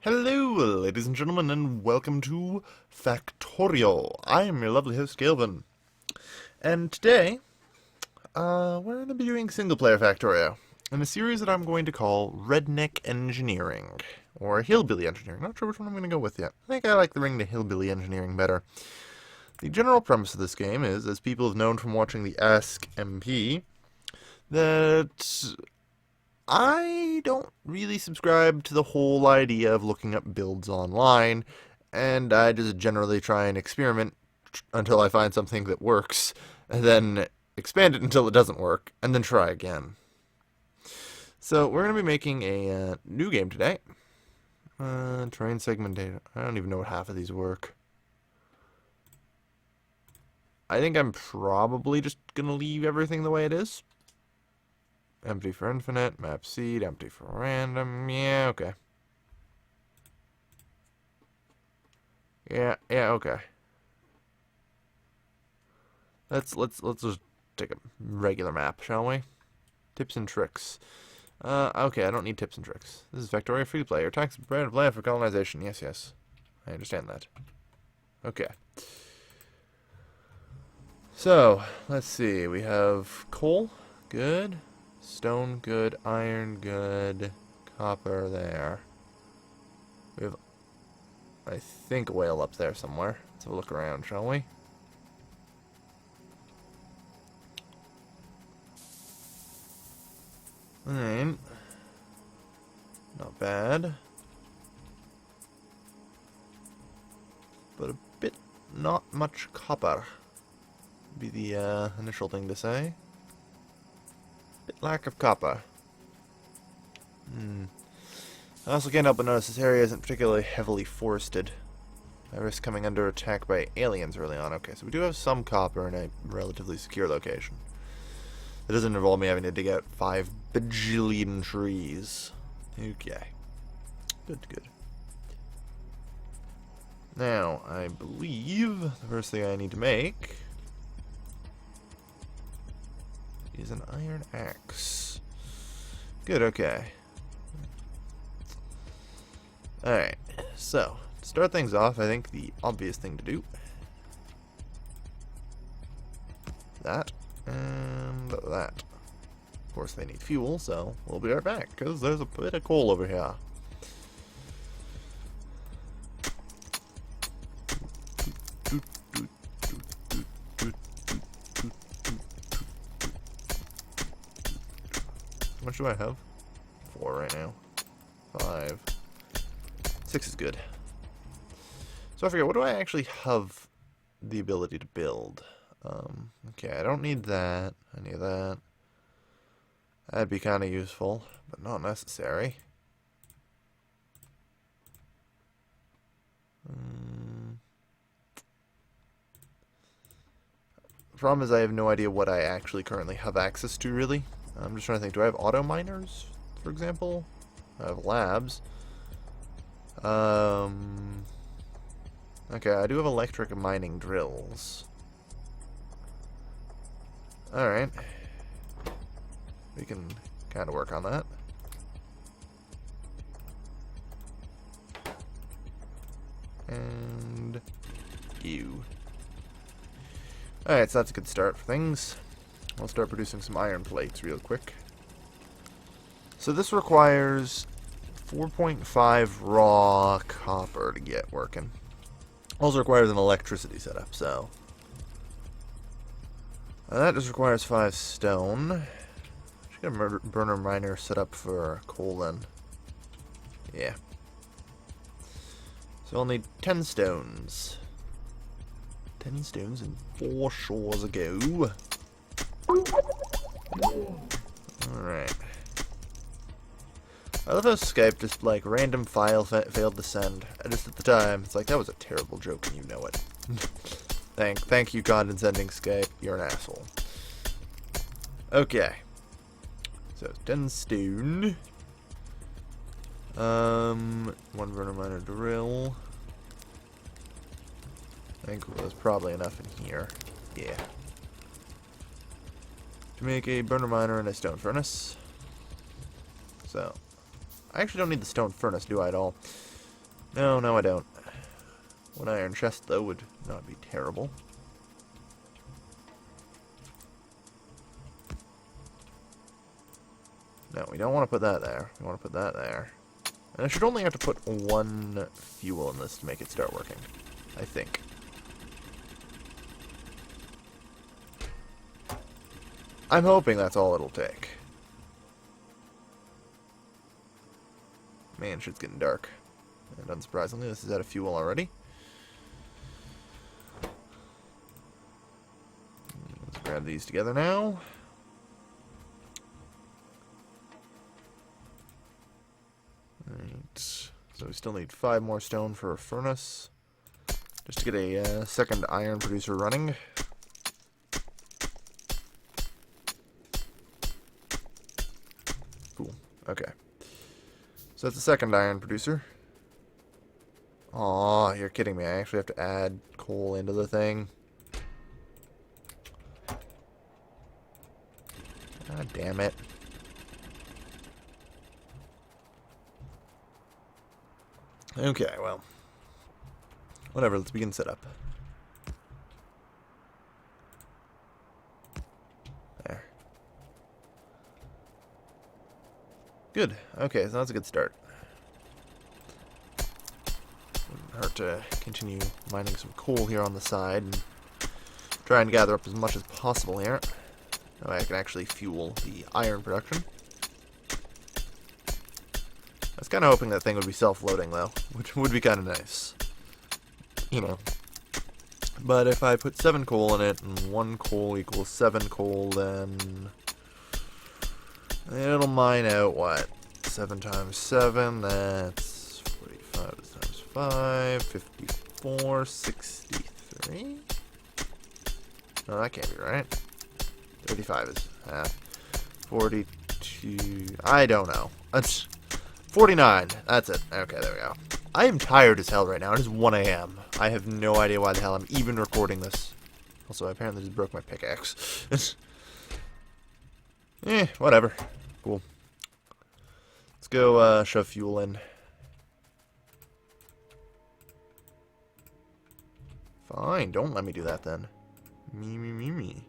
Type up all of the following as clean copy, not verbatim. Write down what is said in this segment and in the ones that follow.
Hello, ladies and gentlemen, and welcome to Factorio. I am your lovely host, Galvin. And today, we're going to be doing single-player Factorio in a series that I'm going to call Redneck Engineering, or Hillbilly Engineering. Not sure which one I'm going to go with yet. I think I like the ring to Hillbilly Engineering better. The general premise of this game is, as people have known from watching the Ask MP, that I don't really subscribe to the whole idea of looking up builds online, and I just generally try and experiment until I find something that works, and then expand it until it doesn't work, and then try again. So we're going to be making a new game today. Train segment data. I don't even know what half of these work. I think I'm probably just going to leave everything the way it is. Empty for infinite, map seed, empty for random. Yeah, okay. Yeah, okay. Let's just take a regular map, shall we? Tips and tricks. Okay, I don't need tips and tricks. This is Factorio free to play. Your tax brand of land for colonization. Yes. I understand that. Okay. So, let's see. We have coal. Good. Stone, good. Iron, good. Copper, there. We have, I think, a whale up there somewhere. Let's have a look around, shall we? Alright. Not bad. But a bit not much copper. Be the initial thing to say. Bit lack of copper. I also can't help but notice this area isn't particularly heavily forested. I risk coming under attack by aliens early on. Okay, so we do have some copper in a relatively secure location. It doesn't involve me having to dig out 5 bajillion trees. Okay. Good. Now, I believe the first thing I need to make is an iron axe. Good, okay. Alright, so, to start things off, I think the obvious thing to do, that, and that. Of course they need fuel, so we'll be right back, because there's a bit of coal over here. How much do I have? 4 right now. 5. 6 is good. So I forget, what do I actually have the ability to build? Okay, I don't need that. Any of that. That'd be kind of useful, but not necessary. The problem is I have no idea what I actually currently have access to, really. I'm just trying to think, do I have auto miners, for example? I have labs. Okay, I do have electric mining drills. Alright. We can kind of work on that. And you. Alright, so that's a good start for things. I'll start producing some iron plates real quick. So this requires 4.5 raw copper to get working. Also requires an electricity setup, so that just requires 5 stone. Should get a burner miner set up for coal then. Yeah. So I'll need 10 stones. 10 stones and 4 shores ago. Alright. I love how Skype just, like, random file failed to send. Just at the time, it's like, that was a terrible joke and you know it. Thank you, condescending Skype. You're an asshole. Okay. So, 10 stone. 1 burner miner drill. I think there's probably enough in here. Yeah. To make a burner miner and a stone furnace. So, I actually don't need the stone furnace, do I, at all? No, no I don't. One iron chest, though, would not be terrible. No, we don't want to put that there. We want to put that there. And I should only have to put one fuel in this to make it start working. I think. I'm hoping that's all it'll take. Man, shit's getting dark. And unsurprisingly, this is out of fuel already. Let's grab these together now. Alright. So we still need 5 more stone for a furnace. Just to get a second iron producer running. Cool. Okay. So that's the second iron producer. Aw, you're kidding me. I actually have to add coal into the thing. God damn it. Okay, well. Whatever, let's begin setup. There. Good. Okay, so that's a good start. Wouldn't hurt to continue mining some coal here on the side and try and gather up as much as possible here. That way I can actually fuel the iron production. I was kind of hoping that thing would be self-loading, though, which would be kind of nice. You know. But if I put 7 coal in it, and 1 coal equals 7 coal, then it'll mine out, what? 7 times 7, that's 45 times 5, 54, 63? No, that can't be right. 35 is half. 42, I don't know. That's 49, that's it. Okay, there we go. I am tired as hell right now. It is 1 a.m. I have no idea why the hell I'm even recording this. Also, I apparently just broke my pickaxe. Whatever. Cool. Let's go shove fuel in. Fine, don't let me do that then. Me.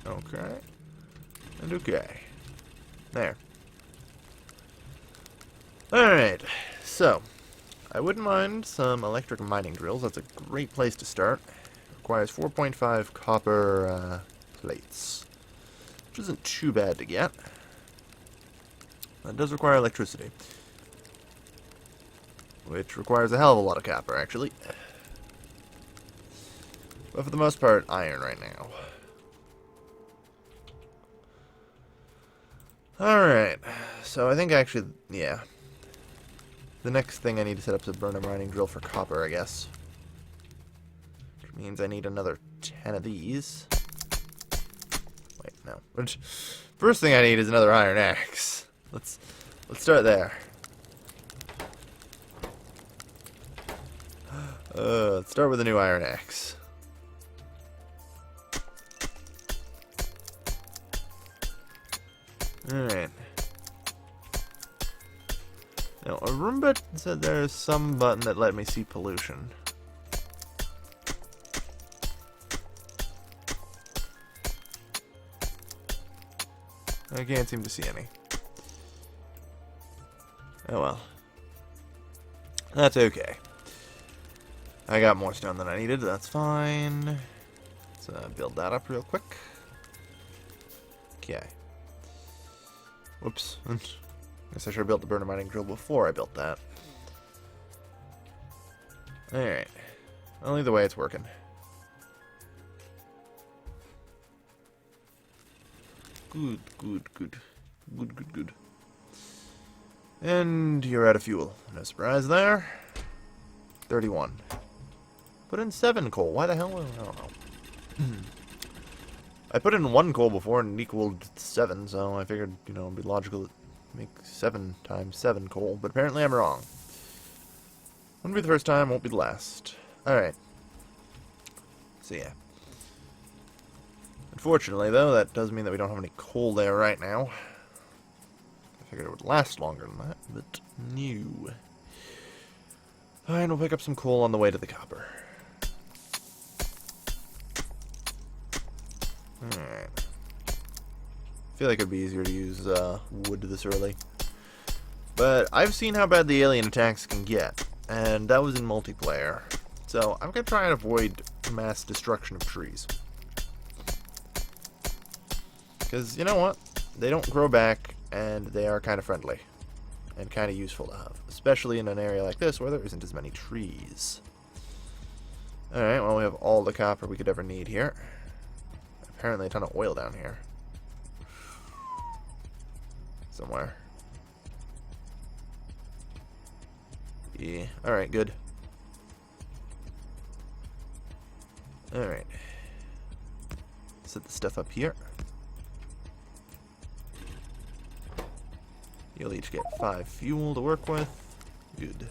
Okay. And okay. There. Alright, so I wouldn't mind some electric mining drills. That's a great place to start. Requires 4.5 copper plates, which isn't too bad to get. That does require electricity, which requires a hell of a lot of copper, actually. But for the most part, iron right now. Alright, so I think actually, yeah. The next thing I need to set up is a burner mining drill for copper, I guess. Which means I need another 10 of these. Wait, no. First thing I need is another iron axe. Let's start there. Let's start with a new iron axe. Alright. Now, Arumba said there's some button that let me see pollution. I can't seem to see any. Oh well. That's okay. I got more stone than I needed, that's fine. Let's build that up real quick. Okay. Whoops. Guess I should have built the burner mining drill before I built that. Alright. Well, either way, it's working. Good. And you're out of fuel. No surprise there. 31. Put in 7 coal. Why the hell? I don't know. I put in 1 coal before and it equaled 7, so I figured, you know, it'd be logical to make 7 times 7 coal, but apparently I'm wrong. Won't be the first time, won't be the last. Alright. So yeah. Unfortunately, though, that does mean that we don't have any coal there right now. I figured it would last longer than that, but no. Alright, we'll pick up some coal on the way to the copper. Alright. I feel like it'd be easier to use wood this early. But I've seen how bad the alien attacks can get, and that was in multiplayer. So I'm going to try and avoid mass destruction of trees. Because, you know what? They don't grow back, and they are kind of friendly. And kind of useful to have. Especially in an area like this, where there isn't as many trees. Alright, well we have all the copper we could ever need here. Apparently a ton of oil down here. Somewhere. Yeah, alright, good. Alright. Set the stuff up here. You'll each get 5 fuel to work with. Good.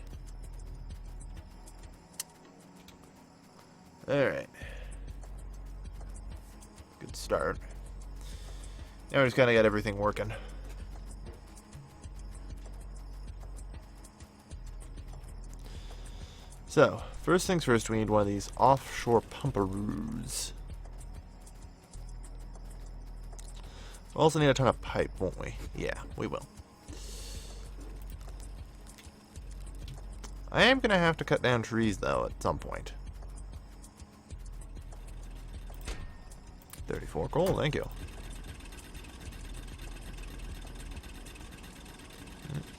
Alright. Good start. Now we just gotta get everything working. So, first things first, we need one of these offshore pumperoos. We'll also need a ton of pipe, won't we? Yeah, we will. I am going to have to cut down trees, though, at some point. 34 coal, thank you.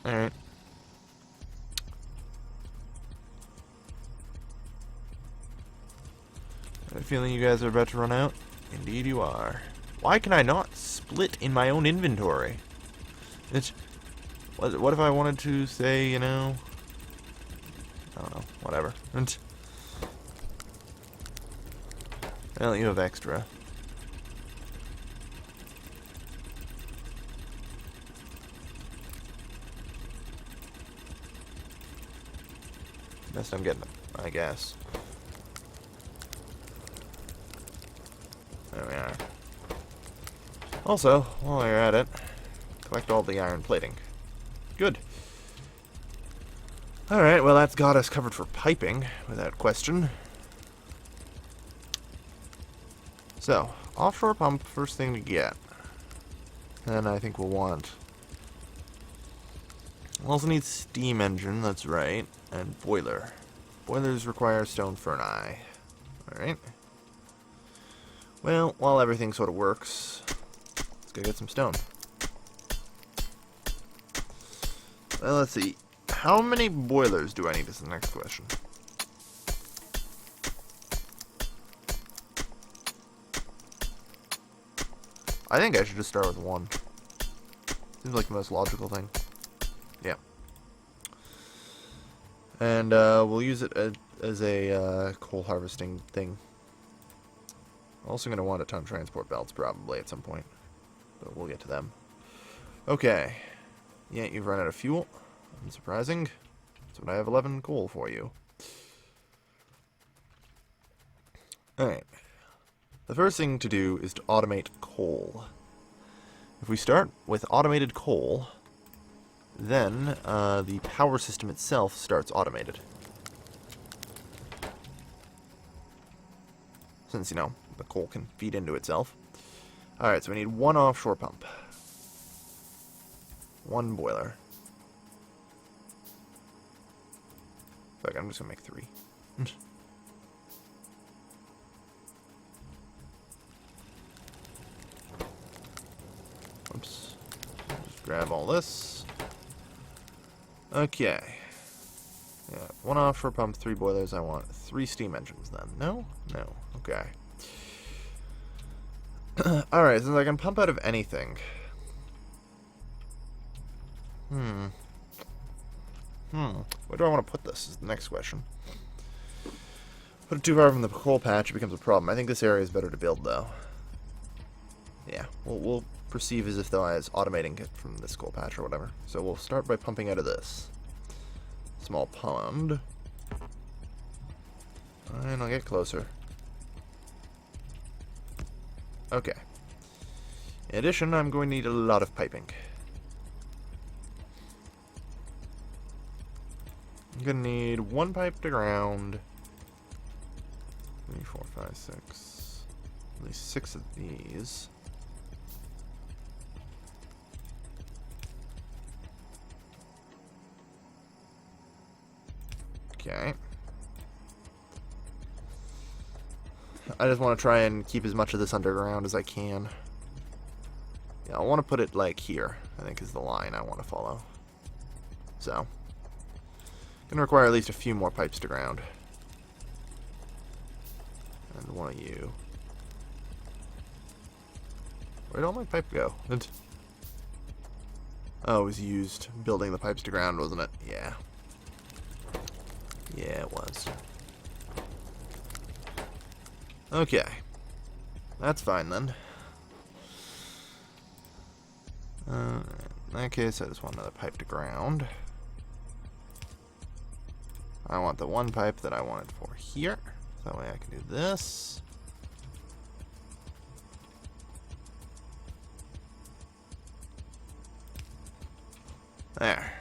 Alright. I have a feeling you guys are about to run out. Indeed you are. Why can I not split in my own inventory? What if I wanted to say, you know... I don't know, whatever. Well, you have extra. Best I'm getting them, I guess. There we are. Also, while you're at it, collect all the iron plating. Good. Alright, well that's got us covered for piping, without question. So, offshore pump, first thing to get. And I think we'll want... We'll also need steam engine, that's right, and boiler. Boilers require stone furnace. Alright. Well, while everything sort of works, let's go get some stone. Well, let's see. How many boilers do I need is the next question. I think I should just start with one. Seems like the most logical thing. Yeah. And we'll use it as a coal harvesting thing. Also going to want a ton of transport belts probably at some point. But we'll get to them. Okay. Yeah, you've run out of fuel. Unsurprising. So I have 11 coal for you. Alright. The first thing to do is to automate coal. If we start with automated coal, then the power system itself starts automated. Since, you know, the coal can feed into itself. Alright, so we need one offshore pump. One boiler. Fuck, I'm just gonna make 3. Oops. Just grab all this. Okay. Yeah, 1 offshore pump, 3 boilers. I want 3 steam engines then. No? No. Okay. Alright, since I can pump out of anything. Where do I want to put this is the next question. Put it too far from the coal patch, it becomes a problem. I think this area is better to build, though. Yeah, we'll perceive as if though I was automating it from this coal patch or whatever. So we'll start by pumping out of this small pond. And I'll get closer. Okay. In addition, I'm going to need a lot of piping. I'm going to need 1 pipe to ground. 3, 4, 5, 6. At least 6 of these. Okay. I just want to try and keep as much of this underground as I can. Yeah, I want to put it like here, I think is the line I want to follow. So, gonna require at least a few more pipes to ground. And one of you. Where'd all my pipe go? Oh, it was used building the pipes to ground, wasn't it? Yeah. Yeah, it was. Okay. That's fine then. In that case, I just want another pipe to ground. I want the 1 pipe that I wanted for here. That way I can do this. There.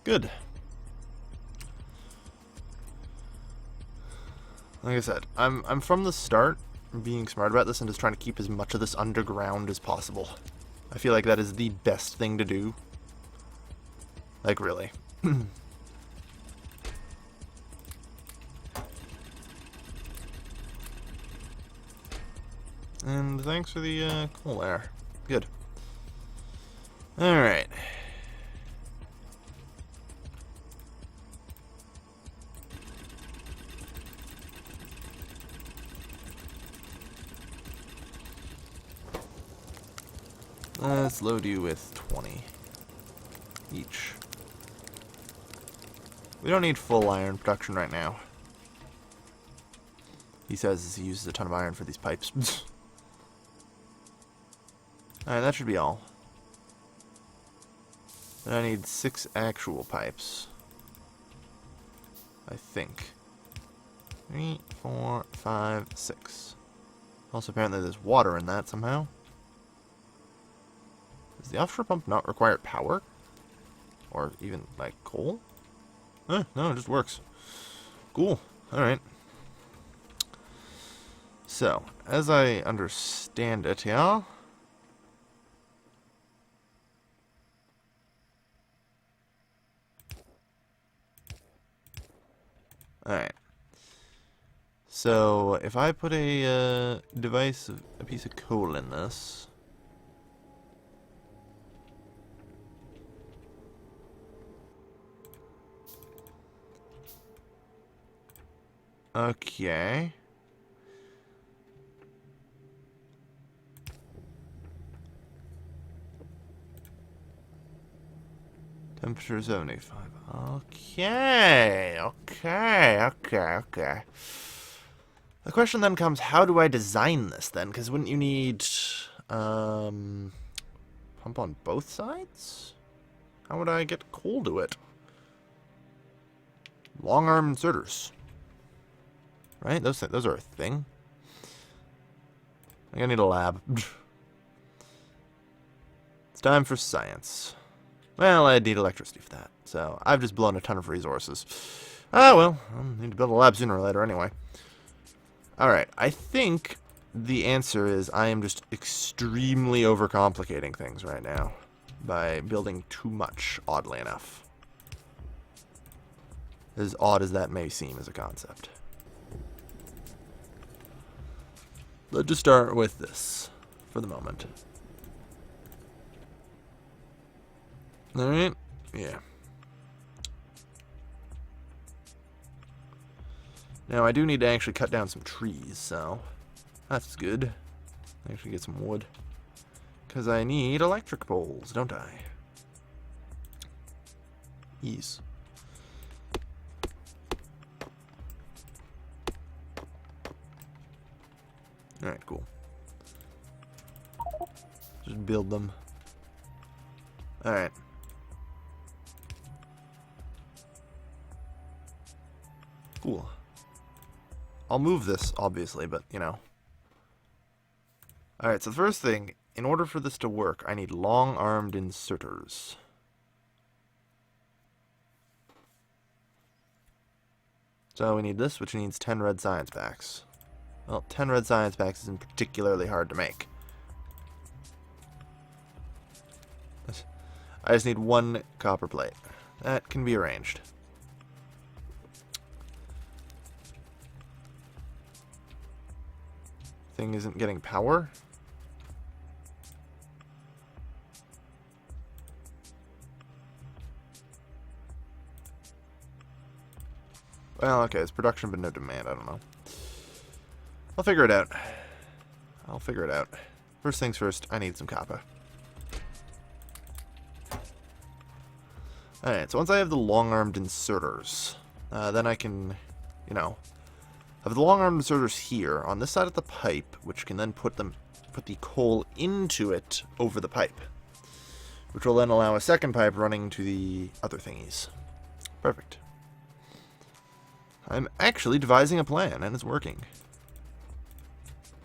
Good. Like I said, I'm from the start being smart about this and just trying to keep as much of this underground as possible. I feel like that is the best thing to do. Like, really. And thanks for the coal air. Good. Alright. Let's load you with 20 each. We don't need full iron production right now. He says he uses a ton of iron for these pipes. Alright, that should be all. Then I need 6 actual pipes. I think. 3, 4, 5, 6. Also, apparently there's water in that somehow. Does the offshore pump not require power? Or even, like, coal? No, it just works. Cool. Alright. So, as I understand it, yeah? Alright. So, if I put a device, a piece of coal in this... Okay. Temperature 75. Okay. The question then comes, how do I design this then? Because wouldn't you need pump on both sides? How would I get coal to it? Long arm inserters. Right? Those are a thing. I think I need a lab. It's time for science. Well, I need electricity for that, so I've just blown a ton of resources. Ah, well, I'll need to build a lab sooner or later anyway. Alright, I think the answer is I am just extremely overcomplicating things right now by building too much, oddly enough. As odd as that may seem as a concept. Let's just start with this for the moment. Alright, yeah. Now I do need to actually cut down some trees, so that's good. Actually get some wood. Because I need electric poles, don't I? Ease. Alright, cool. Just build them. Alright. Cool. I'll move this, obviously, but, you know. Alright, so the first thing, in order for this to work, I need long-armed inserters. So we need this, which needs 10 red science packs. Well, 10 red science packs isn't particularly hard to make. I just need 1 copper plate. That can be arranged. Thing isn't getting power. Well, okay, it's production but no demand, I don't know. I'll figure it out. I'll figure it out. First things first, I need some copper. Alright, so once I have the long-armed inserters, then I can, you know, have the long-armed inserters here on this side of the pipe, which can then put the coal into it over the pipe, which will then allow a second pipe running to the other thingies. Perfect. I'm actually devising a plan, and it's working.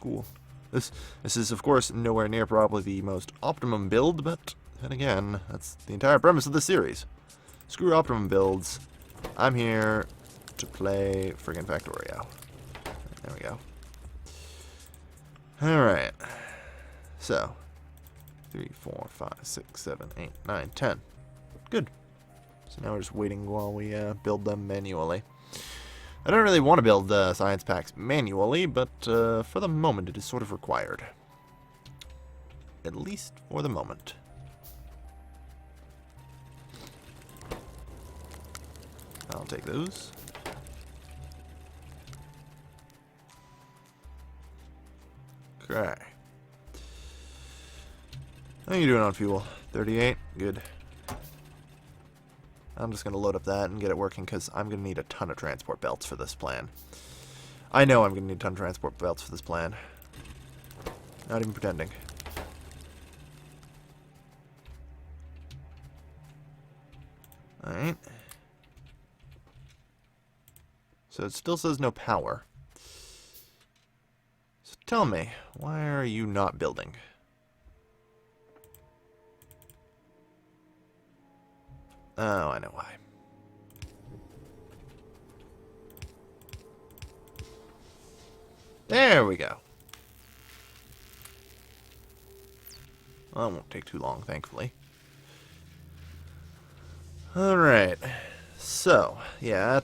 Cool. This is, of course, nowhere near probably the most optimum build, but then again, that's the entire premise of the series. Screw optimum builds. I'm here to play friggin' Factorio. There we go. Alright. So, 3, 4, 5, 6, 7, 8, 9, 10. Good. So now we're just waiting while we build them manually. I don't really want to build science packs manually, but for the moment it is sort of required. At least for the moment. I'll take those. Okay. How are you doing on fuel? 38? Good. I'm just going to load up that and get it working because I'm going to need a ton of transport belts for this plan. I know I'm going to need a ton of transport belts for this plan. Not even pretending. Alright. So it still says no power. So tell me, why are you not building? Oh, I know why. There we go. Well, that won't take too long, thankfully. Alright. So, yeah,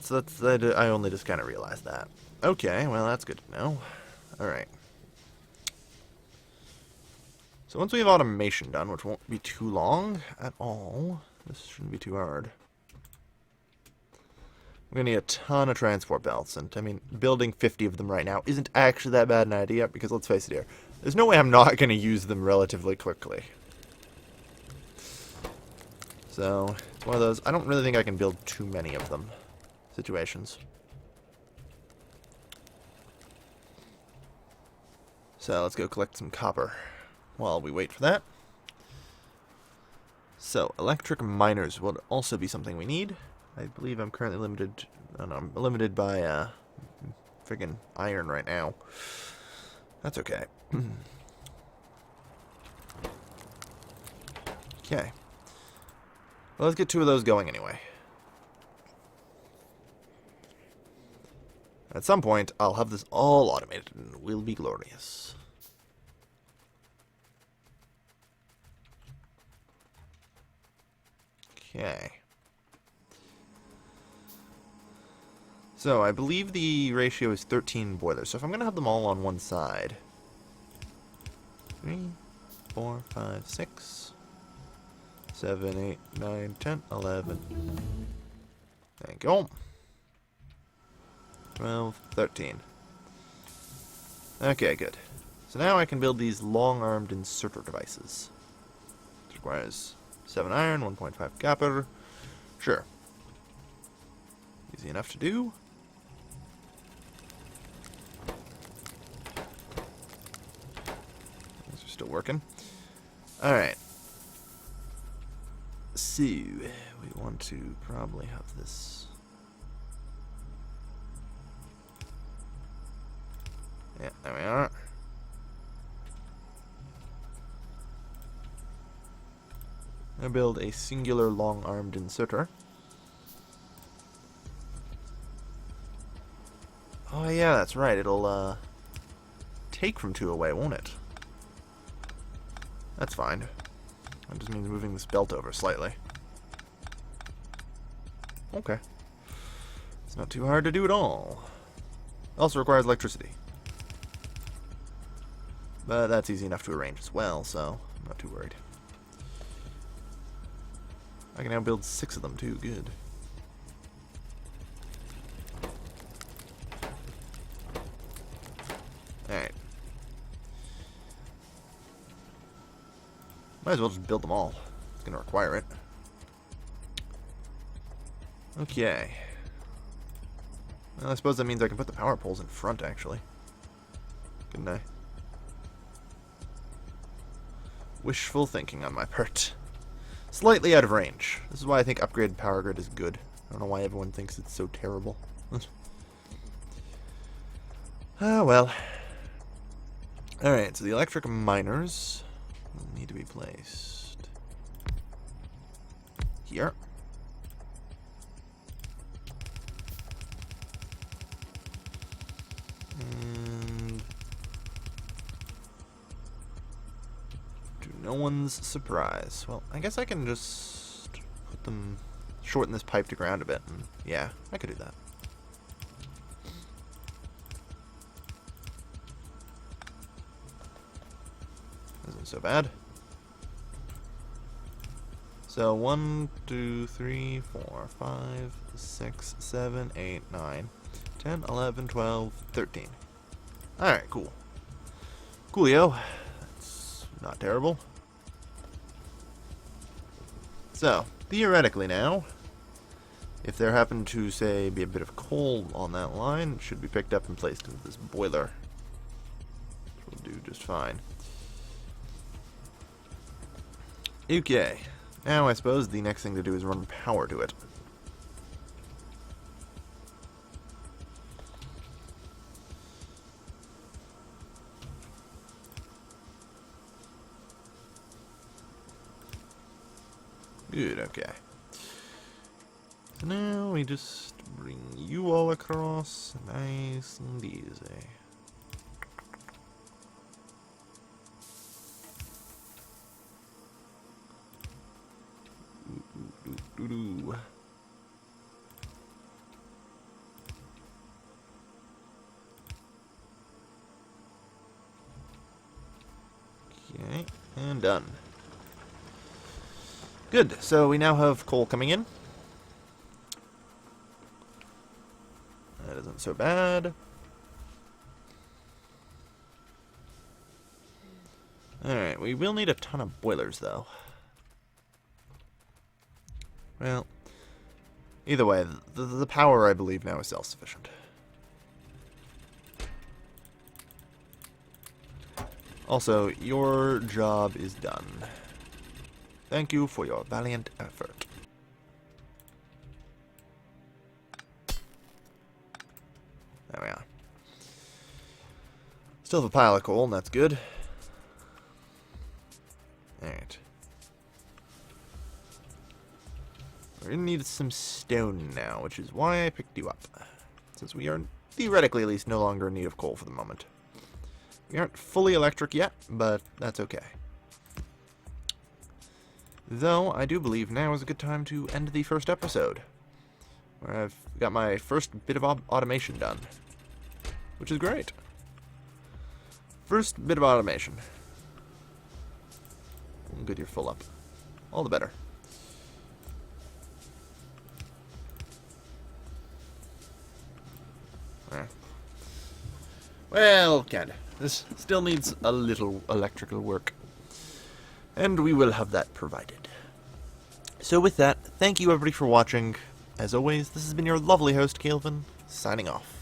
I only just kind of realized that. Okay, well, that's good to know. Alright. So once we have automation done, which won't be too long at all, this shouldn't be too hard. We're going to need a ton of transport belts, and I mean, building 50 of them right now isn't actually that bad an idea, because let's face it here, there's no way I'm not going to use them relatively quickly. So, it's one of those, I don't really think I can build too many of them situations. So, let's go collect some copper while we wait for that. So, electric miners will also be something we need. I believe I'm currently limited. I'm limited by friggin' iron right now. That's okay. Okay. Well, let's get 2 of those going anyway. At some point, I'll have this all automated and we'll be glorious. Okay. So, I believe the ratio is 13 boilers. So if I'm going to have them all on one side. 3, 4, 5, 6, 7, 8, 9, 10, 11. There you go. 12, 13. Okay, good. So now I can build these long-armed inserter devices. Which requires 7 iron, 1.5 copper. Sure. Easy enough to do. These are still working. Alright. So, we want to probably have this. Yeah, there we are. I'll build a singular long-armed inserter. Oh yeah, that's right. It'll take from 2 away, won't it? That's fine. That just means moving this belt over slightly. Okay. It's not too hard to do at all. Also requires electricity. But that's easy enough to arrange as well, so I'm not too worried. I can now build 6 of them too, good. Alright. Might as well just build them all. It's gonna require it. Okay. Well, I suppose that means I can put the power poles in front, actually. Couldn't I? Wishful thinking on my part. Slightly out of range. This is why I think upgraded power grid is good. I don't know why everyone thinks it's so terrible. Ah, well. Alright, so the electric miners will need to be placed here. And to no one's surprise. Well, I guess I can just put them, shorten this pipe to ground a bit. And yeah, I could do that. Isn't so bad. So 1, 2, 3, 4, 5, 6, 7, 8, 9, 10, 11, 12, 13. Alright, cool. Coolio. That's not terrible. So, theoretically now, if there happened to, say, be a bit of coal on that line, it should be picked up and placed into this boiler. Which will do just fine. Okay. Now I suppose the next thing to do is run power to it. Good, okay. So now we just bring you all across, nice and easy. Okay, and done. Good, so we now have coal coming in. That isn't so bad. Alright, we will need a ton of boilers, though. Well, either way, the power, I believe, now is self-sufficient. Also, your job is done. Thank you for your valiant effort. There we are. Still have a pile of coal, and that's good. Alright. We're gonna need some stone now, which is why I picked you up. Since we are, theoretically at least, no longer in need of coal for the moment. We aren't fully electric yet, but that's okay. Though, I do believe now is a good time to end the first episode. Where I've got my first bit of automation done. Which is great. First bit of automation. Good, you're full up. All the better. Well, kinda. This still needs a little electrical work. And we will have that provided. So with that, thank you everybody for watching. As always, this has been your lovely host, Calvin, signing off.